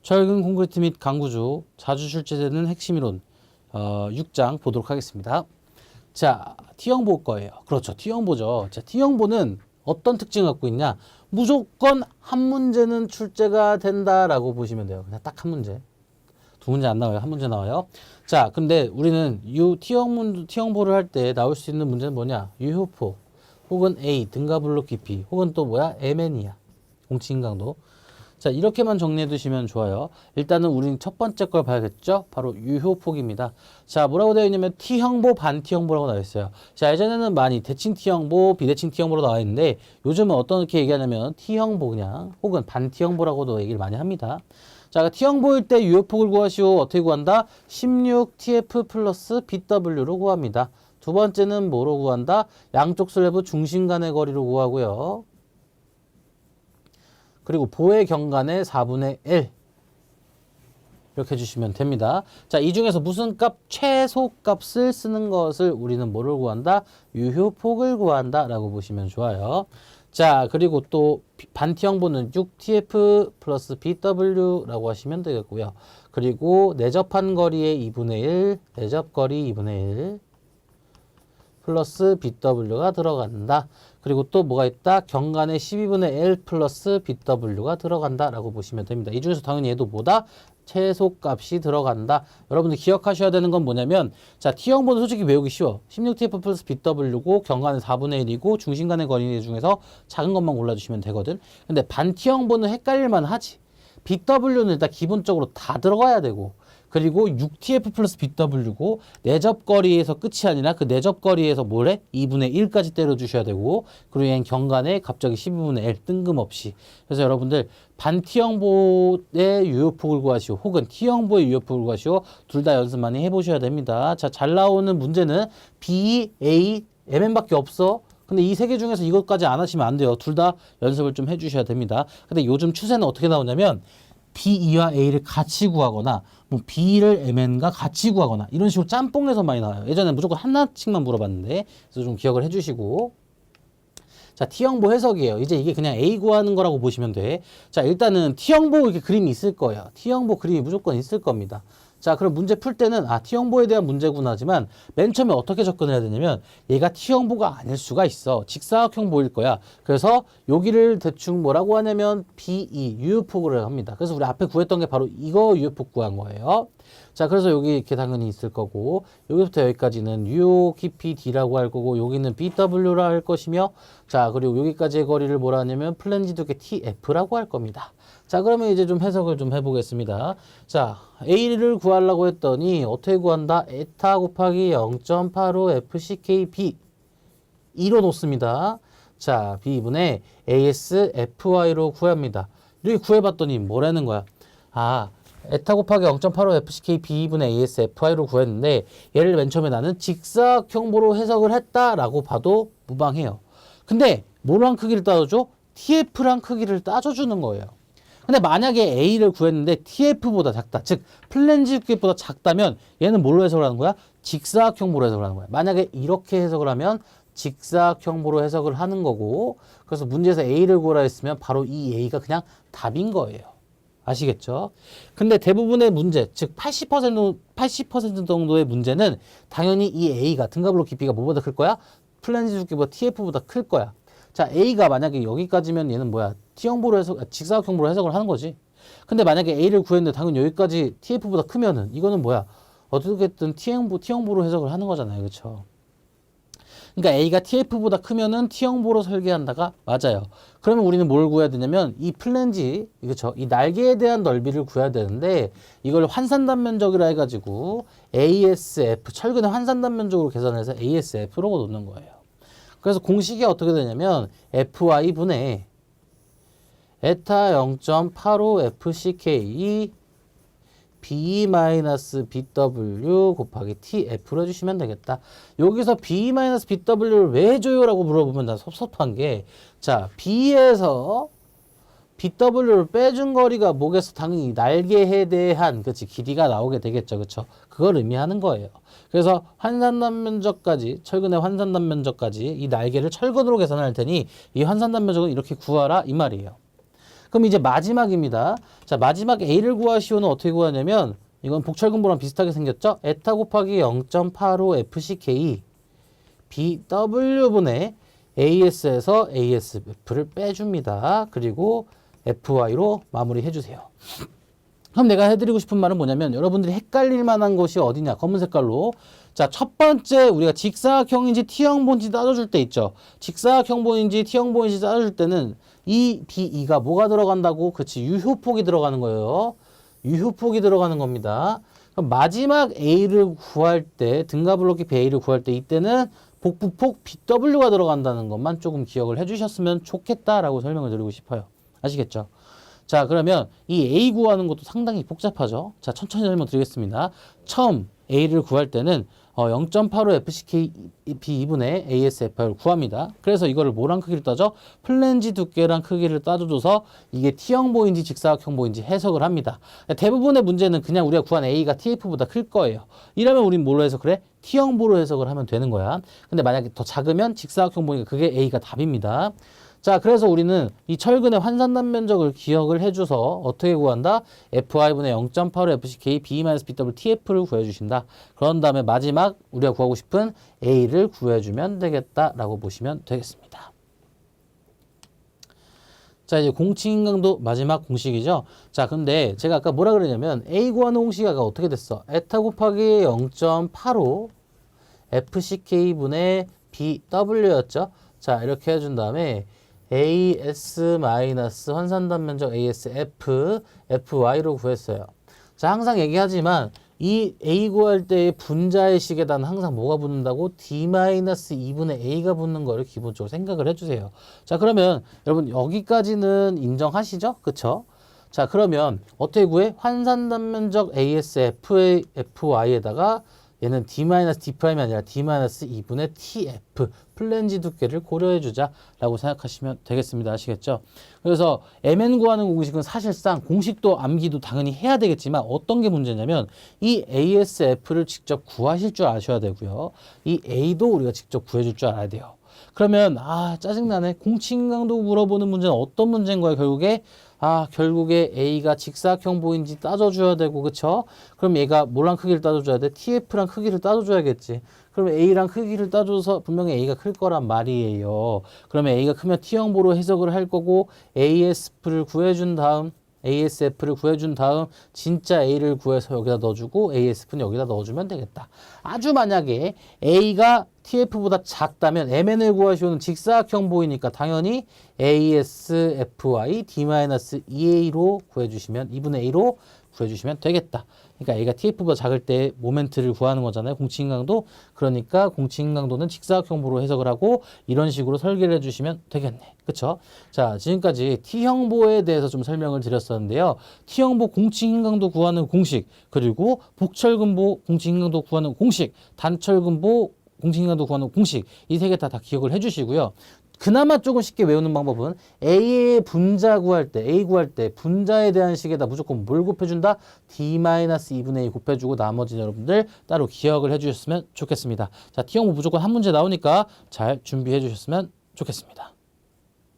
철근 콘크리트 및 강구조 자주 출제되는 핵심 이론 6장 보도록 하겠습니다. 자, T형보 거예요. 그렇죠. T형보죠. 자, T형보는 어떤 특징을 갖고 있냐? 무조건 한 문제는 출제가 된다라고 보시면 돼요. 그냥 딱 한 문제. 두 문제 안 나와요. 한 문제 나와요. 자, 근데 우리는 이 T형보를 할 때 나올 수 있는 문제는 뭐냐? 유효포 혹은 A 등가블록 깊이 혹은 또 뭐야? MN이야. 공치인 강도. 자, 이렇게만 정리해 두시면 좋아요. 일단은 우린 첫 번째 걸 봐야겠죠? 바로 유효폭입니다. 자, 뭐라고 되어 있냐면 T형보, 반T형보라고 나와 있어요. 자, 예전에는 많이 대칭 T형보, 비대칭 T형보로 나와 있는데 요즘은 어떻게 얘기하냐면 T형보 그냥 혹은 반T형보라고도 얘기를 많이 합니다. 자, T형보일 때 유효폭을 구하시오. 어떻게 구한다? 16TF 플러스 BW로 구합니다. 두 번째는 뭐로 구한다? 양쪽 슬래브 중심 간의 거리로 구하고요. 그리고 보의 경간의 4분의 1 이렇게 해주시면 됩니다. 자, 이 중에서 무슨 값? 최소값을 쓰는 것을 우리는 뭐를 구한다? 유효폭을 구한다 라고 보시면 좋아요. 자, 그리고 또 반T형보는 6TF 플러스 BW라고 하시면 되겠고요. 그리고 내접한 거리의 2분의 1, 내접거리 2분의 1 플러스 BW가 들어간다. 그리고 또 뭐가 있다? 경간의 12분의 L 플러스 BW가 들어간다 라고 보시면 됩니다. 이 중에서 당연히 얘도 뭐다? 최소값이 들어간다. 여러분들 기억하셔야 되는 건 뭐냐면 자, T형보는 솔직히 외우기 쉬워. 16TF 플러스 BW고 경간의 4분의 1이고 중심간의 거리 중에서 작은 것만 골라주시면 되거든. 근데 반T형보는 헷갈릴만 하지. BW는 일단 기본적으로 다 들어가야 되고 그리고 6TF 플러스 BW고 내접거리에서 끝이 아니라 그 내접거리에서 뭐래? 2분의 1까지 때려주셔야 되고 그리고 얘는 경간에 갑자기 12분의 1 뜬금없이. 그래서 여러분들 반T형보의 유효폭을 구하시오 혹은 T형보의 유효폭을 구하시오. 둘 다 연습 많이 해보셔야 됩니다. 자, 잘 나오는 문제는 B, A, MN밖에 없어. 근데 이 세 개 중에서 이것까지 안 하시면 안 돼요. 둘 다 연습을 좀 해주셔야 됩니다. 근데 요즘 추세는 어떻게 나오냐면 B2와 A를 같이 구하거나 뭐 B를 MN과 같이 구하거나 이런 식으로 짬뽕해서 많이 나와요. 예전에 무조건 하나씩만 물어봤는데 그래서 좀 기억을 해주시고 자, T형보 해석이에요. 이제 이게 그냥 A 구하는 거라고 보시면 돼. 자, 일단은 T형보 이렇게 그림이 있을 거예요. T형보 그림이 무조건 있을 겁니다. 자, 그럼 문제 풀 때는 T형보에 대한 문제구나 하지만 맨 처음에 어떻게 접근을 해야 되냐면 얘가 T형보가 아닐 수가 있어. 직사각형 보일 거야. 그래서 여기를 대충 뭐라고 하냐면 BE 유효폭을 합니다. 그래서 우리 앞에 구했던 게 바로 이거 유효폭 구한 거예요. 자, 그래서 여기 이렇게 당연히 있을 거고 여기부터 여기까지는 유효 깊이 D라고 할 거고 여기는 BW라 할 것이며 자, 그리고 여기까지의 거리를 뭐라 하냐면 플랜지 두께 TF라고 할 겁니다. 자, 그러면 이제 좀 해석을 좀 해보겠습니다. 자, A를 구하려고 했더니 어떻게 구한다? 에타 곱하기 0.85 FCKB 2로 놓습니다. 자, B분의 AS FY로 구합니다. 이렇게 구해봤더니 뭐라는 거야? 아, 에타 곱하기 0.85 FCKB분의 AS FY로 구했는데 얘를 맨 처음에 나는 직사각형보로 해석을 했다라고 봐도 무방해요. 근데 뭐랑 크기를 따져줘? TF랑 크기를 따져주는 거예요. 근데 만약에 A를 구했는데 TF보다 작다. 즉 플랜지 두께보다 작다면 얘는 뭘로 해석을 하는 거야? 직사각형보로 해석을 하는 거야. 만약에 이렇게 해석을 하면 직사각형보로 해석을 하는 거고 그래서 문제에서 A를 구하라 했으면 바로 이 A가 그냥 답인 거예요. 아시겠죠? 근데 대부분의 문제, 즉 80% 정도의 문제는 당연히 이 A가 등가블록 깊이가 뭐보다 클 거야? 플랜지 두께보다 TF보다 클 거야. 자, A가 만약에 여기까지면 얘는 뭐야? T형보로 해석, 직사각형보로 해석을 하는 거지. 근데 만약에 A를 구했는데 당연히 여기까지 TF보다 크면은 이거는 뭐야? 어떻게든 T형보로 해석을 하는 거잖아요. 그렇죠? 그러니까 A가 TF보다 크면은 T형보로 설계한다가 맞아요. 그러면 우리는 뭘 구해야 되냐면 이 플랜지, 그렇죠? 이 날개에 대한 넓이를 구해야 되는데 이걸 환산단 면적이라 해가지고 ASF, 철근의 환산단 면적으로 계산해서 ASF로 놓는 거예요. 그래서 공식이 어떻게 되냐면 FY분의 에타 0.85 FCK B-BW 곱하기 TF로 해주시면 되겠다. 여기서 B-BW를 왜 해줘요? 라고 물어보면 난 섭섭한 게 자, B에서 BW를 빼준 거리가 뭐겠어? 당연히 날개에 대한 그치 길이가 나오게 되겠죠. 그쵸? 그걸 의미하는 거예요. 그래서 환산단 면적까지 철근의 환산단 면적까지 이 날개를 철근으로 계산할 테니 이 환산단 면적은 이렇게 구하라 이 말이에요. 그럼 이제 마지막입니다. 자, 마지막 A를 구하시오는 어떻게 구하냐면 이건 복철근보랑 비슷하게 생겼죠? 에타 곱하기 0.85 FCK BW분의 AS에서 ASF를 빼줍니다. 그리고 FY로 마무리해 주세요. 그럼 내가 해드리고 싶은 말은 뭐냐면 여러분들이 헷갈릴 만한 것이 어디냐? 검은 색깔로. 자, 첫 번째 우리가 직사각형인지 T형본인지 따져줄 때 있죠. 직사각형본인지 T형본인지 따져줄 때는 이 B2가 뭐가 들어간다고? 그치, 유효폭이 들어가는 거예요. 유효폭이 들어가는 겁니다. 그럼 마지막 A를 구할 때, 등가블록기 A를 구할 때 이때는 복부폭 BW가 들어간다는 것만 조금 기억을 해주셨으면 좋겠다라고 설명을 드리고 싶어요. 아시겠죠? 자, 그러면 이 A 구하는 것도 상당히 복잡하죠. 자, 천천히 설명드리겠습니다. 처음 A를 구할 때는 0.85 FCK B2분의 ASF를 구합니다. 그래서 이거를 뭐랑 크기를 따져? 플랜지 두께랑 크기를 따져줘서 이게 T형보인지 직사각형보인지 해석을 합니다. 대부분의 문제는 그냥 우리가 구한 A가 TF보다 클 거예요. 이러면 우린 뭘로 해서 그래? T형보로 해석을 하면 되는 거야. 근데 만약에 더 작으면 직사각형보니까 그게 A가 답입니다. 자, 그래서 우리는 이 철근의 환산단 면적을 기억을 해줘서 어떻게 구한다? FI분의 0.85 FCK B-BW TF를 구해주신다. 그런 다음에 마지막 우리가 구하고 싶은 A를 구해주면 되겠다라고 보시면 되겠습니다. 자, 이제 공칭인강도 마지막 공식이죠. 자, 근데 제가 아까 뭐라 그러냐면 A 구하는 공식이 아까 어떻게 됐어? 에타 곱하기 0.85 FCK분의 BW였죠. 자, 이렇게 해준 다음에 AS 마이너스 환산단 면적 ASF FY로 구했어요. 자, 항상 얘기하지만 이 A 구할 때의 분자의 식에다는 항상 뭐가 붙는다고? D-2분의 A가 붙는 거를 기본적으로 생각을 해주세요. 자, 그러면 여러분 여기까지는 인정하시죠? 그쵸? 자, 그러면 어떻게 구해? 환산단 면적 ASF FY에다가 얘는 D-D'이 아니라 D-2분의 TF 플랜지 두께를 고려해주자 라고 생각하시면 되겠습니다. 아시겠죠? 그래서 MN 구하는 공식은 사실상 공식도 암기도 당연히 해야 되겠지만 어떤 게 문제냐면 이 ASF를 직접 구하실 줄 아셔야 되고요. 이 A도 우리가 직접 구해줄 줄 알아야 돼요. 그러면 짜증나네. 공칭강도 물어보는 문제는 어떤 문제인 거예요? 결국에 A가 직사각형보인지 따져줘야 되고, 그쵸? 그럼 얘가 뭐랑 크기를 따져줘야 돼? TF랑 크기를 따져줘야겠지. 그럼 A랑 크기를 따져서 분명히 A가 클 거란 말이에요. 그러면 A가 크면 T형보로 해석을 할 거고, ASF를 구해준 다음 진짜 A를 구해서 여기다 넣어주고 ASF는 여기다 넣어주면 되겠다. 아주 만약에 A가 TF보다 작다면 MN을 구하시오는 직사각형 보이니까 당연히 ASFY D-2A로 구해주시면 2분의 A로 구해주시면 되겠다. 그러니까 A가 TF보다 작을 때 모멘트를 구하는 거잖아요. 공칭강도. 그러니까 공칭강도는 직사각형보로 해석을 하고 이런 식으로 설계를 해주시면 되겠네. 그쵸? 자, 지금까지 T형보에 대해서 좀 설명을 드렸었는데요. T형보 공칭강도 구하는 공식, 그리고 복철근보 공칭강도 구하는 공식, 단철근보 공칭강도 구하는 공식, 이 세 개 다 기억을 해주시고요. 그나마 조금 쉽게 외우는 방법은 A의 분자 구할 때, A 구할 때 분자에 대한 식에다 무조건 뭘 곱해준다? D-2분의 A 곱해주고 나머지는 여러분들 따로 기억을 해주셨으면 좋겠습니다. 자, T형보 무조건 한 문제 나오니까 잘 준비해 주셨으면 좋겠습니다.